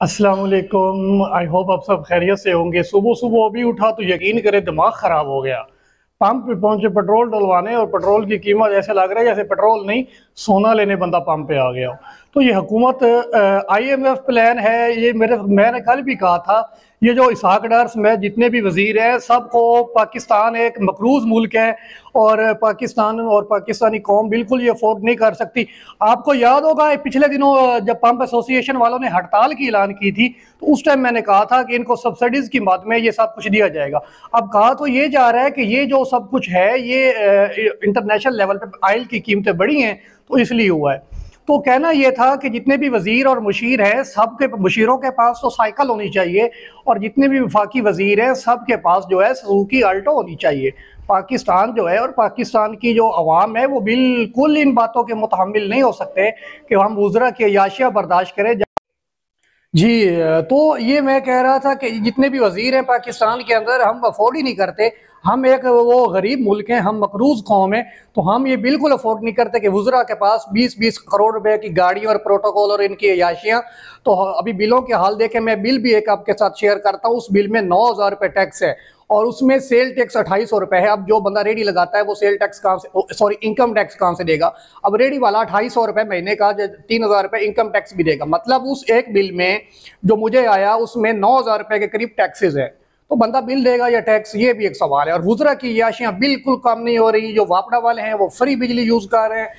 अस्सलाम वालेकुम। I hope आप सब खैरियत से होंगे। सुबह सुबह अभी उठा तो यकीन करे दिमाग ख़राब हो गया। पंप पे पहुंचे पेट्रोल डलवाने और पेट्रोल की कीमत ऐसे लग रहा है जैसे पेट्रोल नहीं सोना लेने बंदा पंप पे आ गया हो। तो ये हुकूमत IMF प्लान है ये मैंने कल भी कहा था। ये जो इसहाक डार्स में जितने भी वजीर हैं सबको पाकिस्तान एक मकरूज मुल्क है और पाकिस्तान और पाकिस्तानी कौम बिल्कुल ये अफोर्ड नहीं कर सकती। आपको याद होगा पिछले दिनों जब पंप एसोसिएशन वालों ने हड़ताल की ऐलान की थी तो उस टाइम मैंने कहा था कि इनको सब्सिडीज की मद में ये सब कुछ दिया जाएगा। अब कहा तो ये जा रहा है कि ये जो सब कुछ है ये इंटरनेशनल लेवल पे ऑयल की कीमतें बढ़ी हैं तो इसलिए हुआ है। तो कहना यह था कि जितने भी वजीर और मुशीर हैं सब के मुशीरों के पास तो साइकिल होनी चाहिए और जितने भी वफाकी वजीर हैं सब के पास जो है सुजुकी अल्टो होनी चाहिए। पाकिस्तान जो है और पाकिस्तान की जो अवाम है वो बिल्कुल इन बातों के मुतहम्मिल नहीं हो सकते कि हम वज़रा की अयाशियाँ बर्दाश्त करें। जी, तो ये मैं कह रहा था कि जितने भी वजीर हैं पाकिस्तान के अंदर हम अफोर्ड ही नहीं करते। हम एक वो गरीब मुल्क हैं, हम मकरूज कौम है, तो हम ये बिल्कुल अफोर्ड नहीं करते कि वज़रा के पास 20-20 करोड़ रुपए की गाड़ी और प्रोटोकॉल और इनकी अयाशियाँ। तो अभी बिलों के हाल देखे, मैं बिल भी एक आपके साथ शेयर करता हूँ। उस बिल में 9,000 रुपये टैक्स है और उसमें सेल टैक्स 2,800 रुपये है। अब जो बंदा रेडी लगाता है वो सेल टैक्स कहाँ से, सॉरी इनकम टैक्स कहाँ से देगा? अब रेडी वाला 2,800 रुपये महीने का 3,000 रुपये इनकम टैक्स भी देगा। मतलब उस एक बिल में जो मुझे आया उसमें 9,000 रुपये के करीब टैक्सेस है। तो बंदा बिल देगा या टैक्स, ये भी एक सवाल है। और वज़रा की याशियाँ बिल्कुल कम नहीं हो रही। जो वापडा वाले हैं वो फ्री बिजली यूज कर रहे हैं,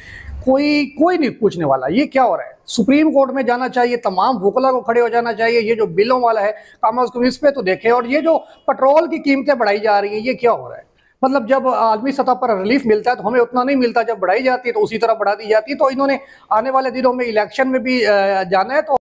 कोई कोई नहीं पूछने वाला ये क्या हो रहा है। सुप्रीम कोर्ट में जाना चाहिए, तमाम वकला को खड़े हो जाना चाहिए। ये जो बिलों वाला है कम अज कम इस पे तो देखे। और ये जो पेट्रोल की कीमतें बढ़ाई जा रही हैं ये क्या हो रहा है? मतलब जब आलमी सतह पर रिलीफ मिलता है तो हमें उतना नहीं मिलता, जब बढ़ाई जाती है तो उसी तरह बढ़ा दी जाती है। तो इन्होंने आने वाले दिनों में इलेक्शन में भी जाना है तो